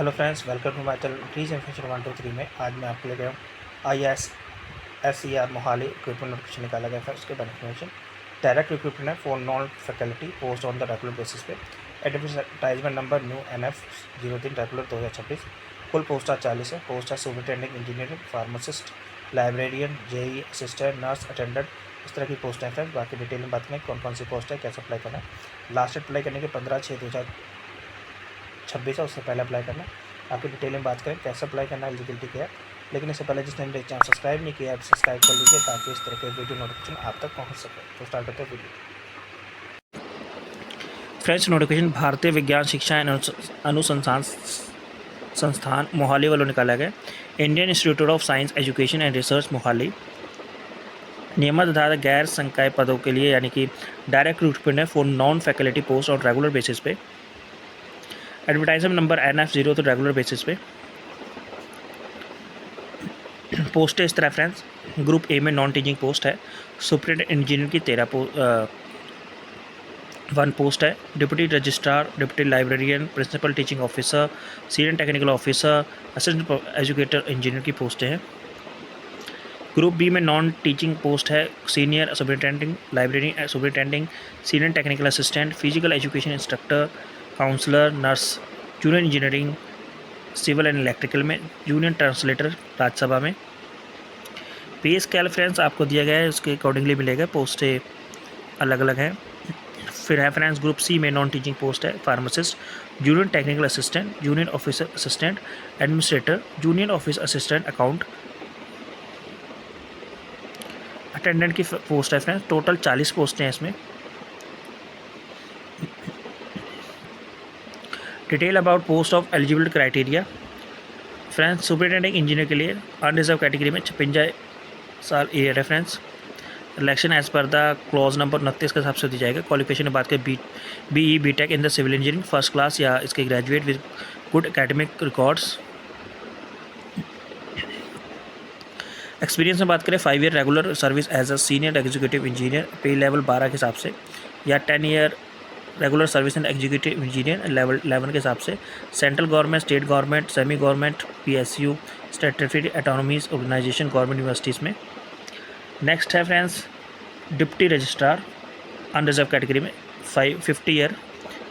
Hello friends, welcome to my channel teach information 123 में आज मैं आपको लेकर ISSER मोहाली रिक्रूटमेंट नोटिफिकेशन निकाला गया था। उसके बाद इन्फॉर्मेशन डायरेक्ट रिक्रूटमेंट है for non faculty post on the regular basis पे। Advertisement number new NF 03 regular 2026। कुल पोस्टा 40 है। Posts superintending engineering, pharmacist, librarian, JE assistant, nurse, attendant, इस तरह की पोस्ट है फ्रेंड्स। बाकी डिटेल में बात करें कौन कौन सी पोस्ट है, कैसे अप्लाई करना है। लास्ट अप्लाई करने के 15/6/2026 है, उससे पहले अप्लाई करना। आपकी डिटेल में बात करें कैसे अप्लाई करना है, एलिजिबिलिटी क्या है। लेकिन इससे पहले जिसने मेरे चैनल सब्सक्राइब नहीं किया है सब्सक्राइब कर लीजिए ताकि इस तरह के वीडियो नोटिफिकेशन आप तक पहुंच सके। तो स्टार्ट करते हैं वीडियो। फ्रेंड्स, नोटिफिकेशन भारतीय विज्ञान शिक्षा अनुसंधान संस्थान मोहाली वालों निकाला गया। Indian institute of science education and research Mohali नियमित आधार गैर संकाय पदों के लिए यानी कि डायरेक्ट रिक्रूटमेंट है फॉर नॉन फैकल्टी पोस्ट और रेगुलर बेसिस पे। एडवर्टाइजमेंट नंबर NF 0 तो रेगुलर बेसिस पे। पोस्ट है इस तरह फ्रेंड्स। ग्रुप ए में नॉन टीचिंग पोस्ट है। सुपरिटेंडेंट इंजीनियर की 1 पोस्ट है। Deputy registrar, deputy librarian, principal teaching officer, senior technical officer, assistant educator engineer की पोस्टें हैं। ग्रुप बी में नॉन टीचिंग पोस्ट है। Senior superintending librarian, superintending, senior technical assistant, physical education instructor, counsellor, nurse, junior engineering, civil and electrical में, junior translator Rajya Sabha में। Pay scale friends आपको दिया गया है, उसके अकॉर्डिंगली मिलेगा। पोस्टें अलग अलग हैं। फिर है फ्रेंड्स ग्रुप सी में नॉन टीचिंग पोस्ट है। Pharmacist, junior technical assistant, junior officer assistant, administrator, junior office assistant, account attendant की पोस्ट है फ्रेंड्स। टोटल 40 पोस्टें हैं इसमें। Detail about post of eligibility criteria friends. Superintending engineer के लिए unreserved category में 56 साल एज है फ्रेंड्स। इलेक्शन एज पर द क्लॉज नंबर 29 के हिसाब से दी जाएगा। क्वालिफिकेशन की बात करें BE BTech in the civil engineering first class या इसके graduate with good academic records. Experience में बात करें 5 year regular service as a senior executive engineer pay level 12 के हिसाब से, या 10 year regular service and executive engineer level 11 के हिसाब से। Central government, state government, semi government, PSU, statutory autonomous organisation, government universities में। नेक्स्ट है friends deputy registrar unreserved category में 50 ईयर।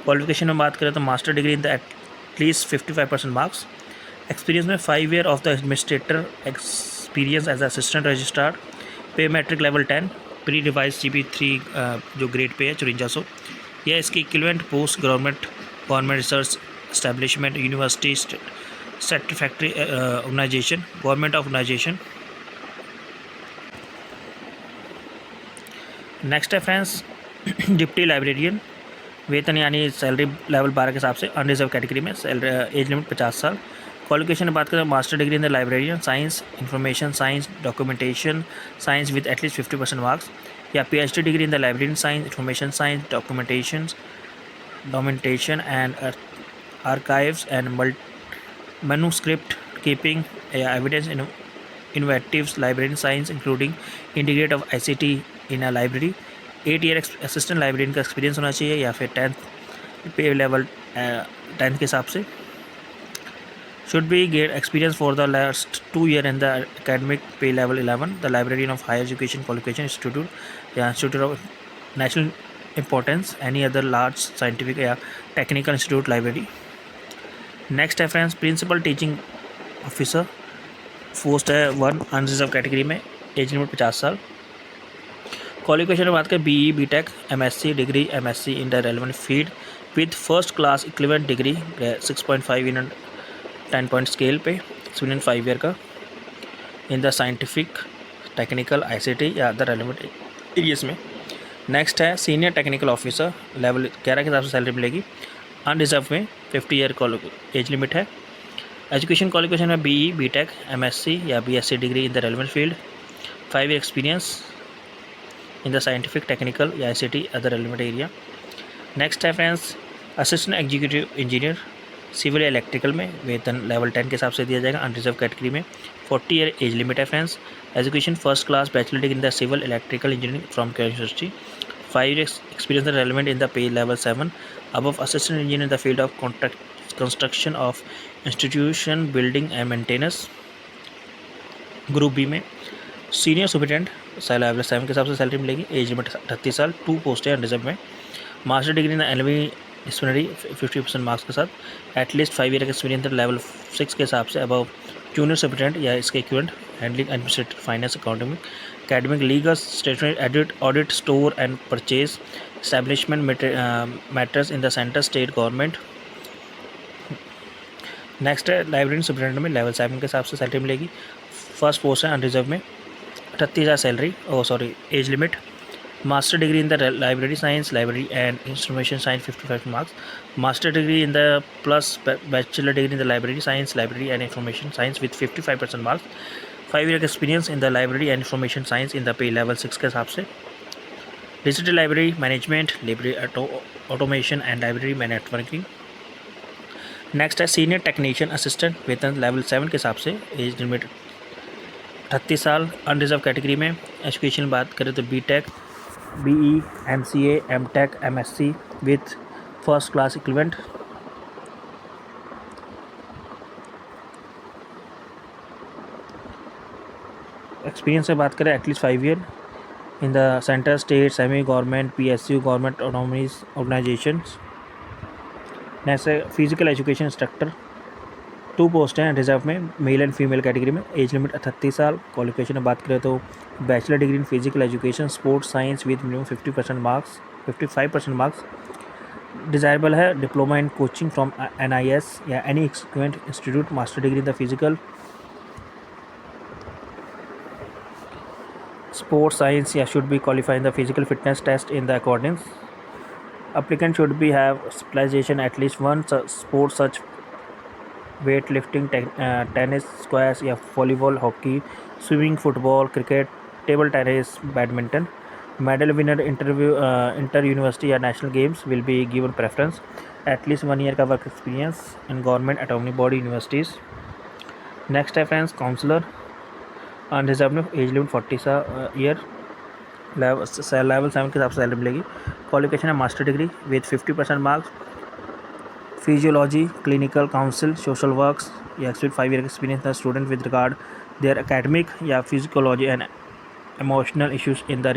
क्वालिफिकेशन में बात करें तो master degree in the at least 55% marks. Experience में 5 year of the administrator experience as assistant registrar. Pay matrix level 10, pre revise CP3 जो grade pay है 5400। यह इसकी equivalent post government research establishment, university, satisfactory organisation, government organisation. Next है friends deputy librarian, वेतन यानी salary level 12 के हिसाब से, अनरिजर्व कैटेगरी में, एज लिमिट 50 साल। क्वालिफिकेशन की बात करें master degree in the librarian science, information science, documentation science with at least 50% marks, या PhD degree in the librarian science, information science, documentation and archives and manuscript keeping या evidence innovatives librarian science including integrate of ICT in a library. 8 year assistant librarian का experience होना चाहिए, या फिर 10th पे level 10th के हिसाब से। Should be get experience for the last 2 year in the academic pay level 11 the librarian of higher education qualification institute या institute of national importance, any other large scientific या technical institute library. Next है friends principal teaching officer, post है 1 unreserved category में, age limit 50 साल। Qualification की बात करें BE BTech MSc degree MSc in the relevant field with first class equivalent degree 6.5 in 10 point scale पे, experience 5 year का in the scientific, technical, ICT या other relevant areas में। Next है senior technical officer, level 11 के हिसाब से salary मिलेगी। Unreserved में 50 ईयर एज लिमिट है। एजुकेशन क्वालिफिकेशन में BE BTech MSc या BSc degree in the relevant field, 5 year experience in the scientific, technical या ICT other relevant area. Next है friends assistant executive engineer civil electrical में, वेतन level 10 के हिसाब से दिया जाएगा। अनरिजर्व कैटेगरी में 40 ईयर एज लिमिट है friends. Education first class bachelor degree in the civil electrical engineering from care university, 5 year experience relevant in the pay level 7 above assistant engineer in the field of construction of institution building and maintenance. Group B में senior superintendent level 7 के हिसाब से salary मिलेगी। As limit 38 साल। 2 post है reserve में। Master degree in एलवी disciplinary 50% marks के साथ। एटलीस्ट 5 ईयर का एक्सपीरियंस लेवल 6 के हिसाब से अबव जूनियर सुपरिटेंडेंट या इसके equivalent handling administrative finance accounting academic legal stationery audit store and purchase establishment matters in the centre state government. Next है लाइब्रेरी सुपरिटेंडेंट में लेवल 7 के हिसाब से सैलरी मिलेगी। फर्स्ट पोस्ट है अनरिजर्व में 38,000 salary age limit. Master degree in the library science library and information science 55 marks. Master degree in the plus bachelor degree in the library science library and information science with 55% marks. 5 year का experience in the library and information science in the pay level 6 के हिसाब से। Digital library management library automation and library में networking. Next है senior technician assistant वेतन level 7 के हिसाब से। एज लिमिट 38 साल। अनरिजर्व कैटेगरी में एजुकेशन बात करें तो B Tech BE MCA MTech MSc with first class equivalent. Experience से बात करें at least 5 year in the centre state semi government PSU government autonomous organisations. Next है फिजिकल एजुकेशन इंस्ट्रक्टर। 2 पोस्ट हैं रिजर्व में मेल एंड फीमेल कैटेगरी में। Age limit 38 साल। Qualification में बात करें तो bachelor degree in physical education sports science with minimum 50% marks 55% marks. Desirable है diploma in coaching from NIS या any equivalent institute. Master degree in the physical sports science should be qualified in the physical fitness test in the accordance. Applicant should be have specialization at least one sport such weightlifting, tennis, squash या volleyball, hockey, swimming, football, cricket, table tennis, badminton. Medal winner inter university या national games will be given preference. At least 1 year का work experience in government autonomous body universities. Next है friends counselor unreserved में age limit 40 year level 7 के हिसाब से salary मिलेगी। Qualification है master degree with 50% marks. Physiology clinical council social works या 5 year experience है student with regard their academic या physiology and emotional issues in the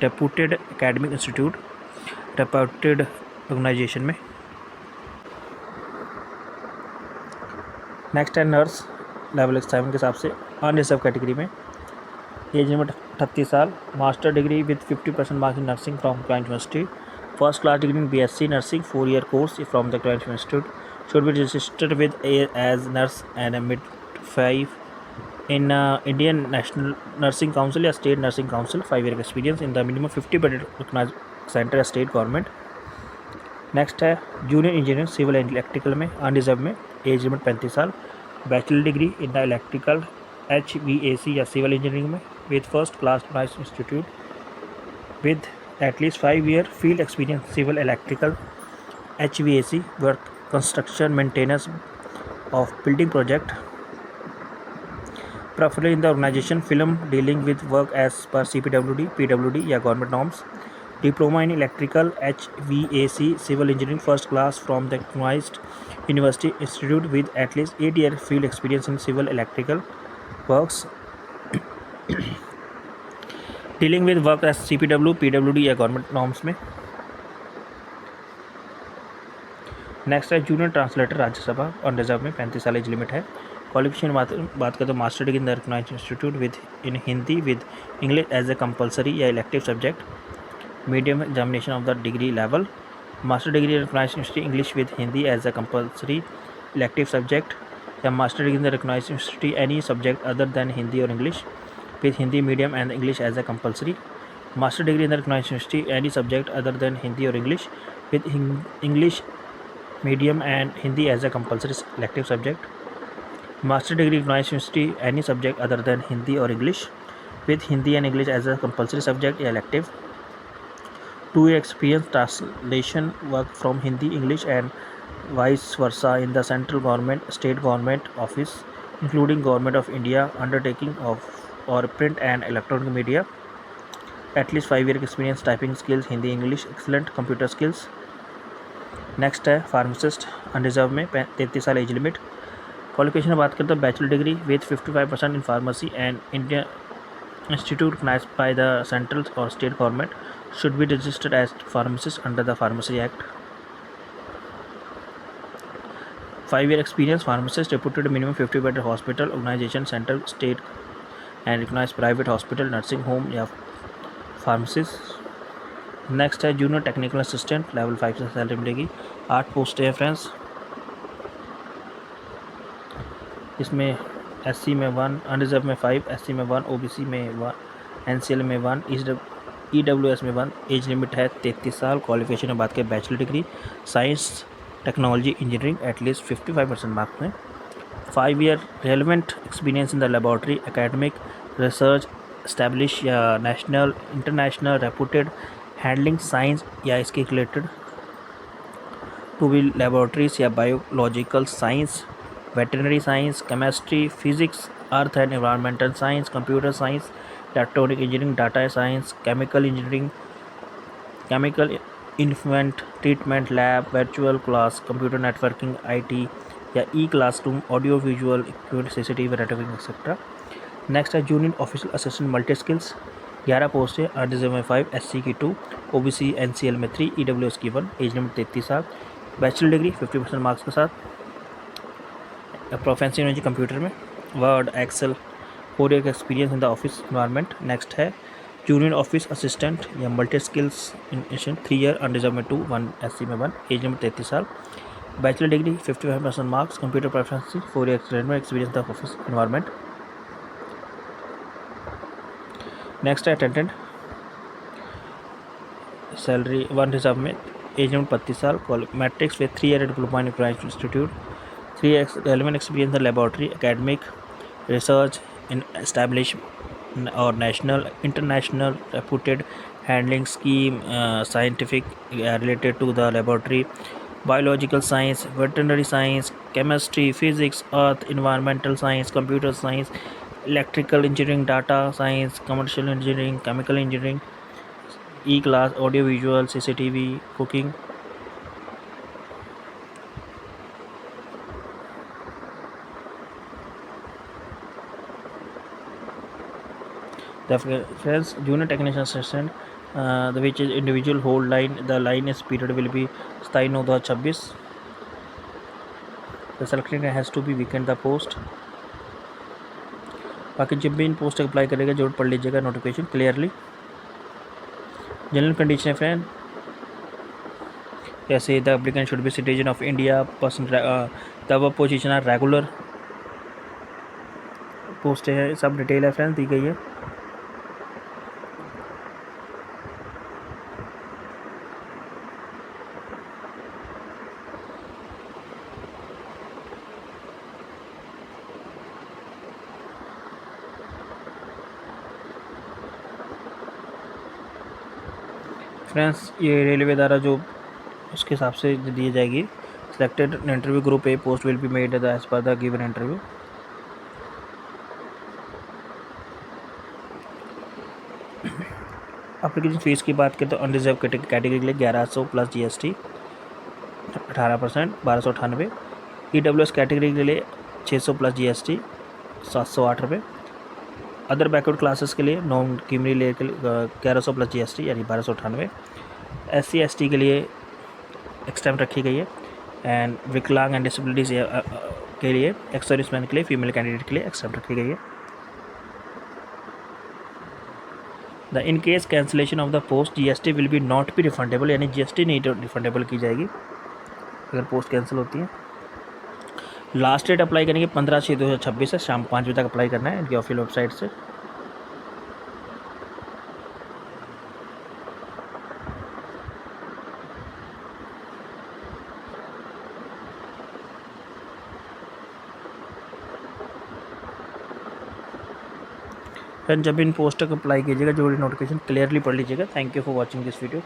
reputed academic institute reputed organisation में। Next है नर्स लेवल 7 के हिसाब से unreserved category में। Age limit 38 साल। Master degree with 50% marks in nursing from client university. First class degree in BSc nursing 4 year course from the client institute. Should be registered with as nurse and midwife in Indian National Nursing Council या state nursing council. 5 year का experience in the minimum 50% centre या state government. Next है junior engineer civil and electrical में unreserved में। Age limit 35 साल। Bachelor degree in the electrical HVAC या civil engineering में with first class institute with at least 5 year field experience civil electrical HVAC work construction maintenance of building project preferably in the organization film dealing with work as per CPWD PWD या government norms. Diploma in electrical HVAC civil engineering first class from the recognized university institute with at least 8 year field experience in civil electrical works dealing with work as CPW PWD या government norms में। Next है junior translator Rajya Sabha unreserved में 35 साल as limit है। Qualification बात करें तो master degree in the recognised institute with in Hindi with English as a compulsory या elective subject medium examination of the degree level. Master degree in recognised institute English with Hindi as a compulsory elective subject या master degree in the recognised institute any subject other than Hindi और English with Hindi medium and English as a compulsory. Master degree in the recognised institute any subject other than Hindi और English with English medium and Hindi as a compulsory elective subject. Master degree recognized university any subject other than Hindi or English with Hindi and English as a compulsory subject elective. 2 year experience translation work from Hindi English and vice versa in the central government state government office including government of India undertaking of or print and electronic media. At least 5 year experience typing skills Hindi English excellent computer skills. Next है pharmacist unreserved में 33 साल age limit. Qualification बात करें तो bachelor degree with 55% in pharmacy and Indian institute recognized by the central or state government should be registered as pharmacist under the Pharmacy Act. 5-year experience pharmacist reputed minimum 50-bedded hospital, organization, central, state and recognized private hospital, nursing home या pharmacist. Next है junior technical assistant level 5 से salary मिलेगी। 8 post है friends. इसमें SC में 1, unreserved में 5, SC में 1, OBC में 1, NCL में 1, EWS में 1। एज लिमिट है 33 साल। क्वालिफिकेशन में बात करें bachelor degree science technology engineering at least 55% marks में। 5 year relevant experience in the laboratory academic research establish या national international reputed handling science या इसके रिलेटेड टू बी लेबॉर्ट्रीज या biological science, veterinary science, chemistry, physics, earth and environmental science, computer science, electronic engineering, data science, chemical engineering, chemical influent treatment lab, virtual class, computer networking, IT या classroom, audio visual equipment, CCTV networking etcetera. Next है junior official assistant multi skills. 11 post है। Unreserved में 5, SC की 2, OBC NCL में 3, EWS की 1। As limit 33 साल। Bachelor degree 50% marks के साथ। प्रोफेशनल नॉलेज कंप्यूटर में वर्ड एक्सेल। 4 ईयर का experience in the office environment. Next है जूनियर ऑफिस असिस्टेंट या multi skills in 3 year. Unreserved में 2, 1 SC में 1। एज लिमिट 33 साल। Bachelor degree 55% marks. Computer proficiency 4 year experience the office environment. Next है attendant salary 1 reserve में। Age limit 35 साल। Matrix with 3 year diploma in private institute. 3 year relevant experience in laboratory academic research in establish और national international reputed handling scheme scientific related to the laboratory, biological science, veterinary science, chemistry, physics, earth, environmental science, computer science, electrical engineering, data science, commercial engineering, chemical engineering, class, audio visual, CCTV, cooking. Friends, junior technician assistant, which is individual hold line. The line is period will be 27/9/2026. The selected has to be vacant the post. बाकी जब भी इन post apply करेगा जरूर पढ़ लीजिएगा notification clearly. General condition है friend, जैसे the applicant should be citizen of India, person the position are regular. Post है सब डिटेल है फ्रेंड दी गई है। फ्रेंड्स ये रेलवे द्वारा जो उसके हिसाब से दी जाएगी। Selected interview group A post will be made as पर the given interview. Application fees की बात करें तो अनरिजर्व कैटेगरी के लिए 1100 प्लस GST 18% 1298। EWS कैटेगरी के लिए 600 प्लस GST 708 रुपये। अदर बैकवर्ड क्लासेस के लिए नॉन क्रीमी लेयर के लिए 1100 प्लस GST यानी 1298। SC ST के लिए एक्सटेम्प रखी गई है। एंड विकलांग एंड डिसेबिलिटीज के लिए, एक्स सर्विसमैन के लिए, फीमेल कैंडिडेट के लिए एक्सटेम्प रखी गई है। The in case cancellation of the post GST will be not be refundable, यानी GST नहीं रिफंडेबल की जाएगी अगर पोस्ट कैंसिल होती है। लास्ट डेट अप्लाई करेंगे 15/6/2026 है, शाम 5 बजे तक अप्लाई करना है इनकी ऑफिशियल वेबसाइट से। फिर जब इन पोस्ट तक अप्लाई कीजिएगा जो नोटिफिकेशन क्लियरली पढ़ लीजिएगा। Thank you for watching this video.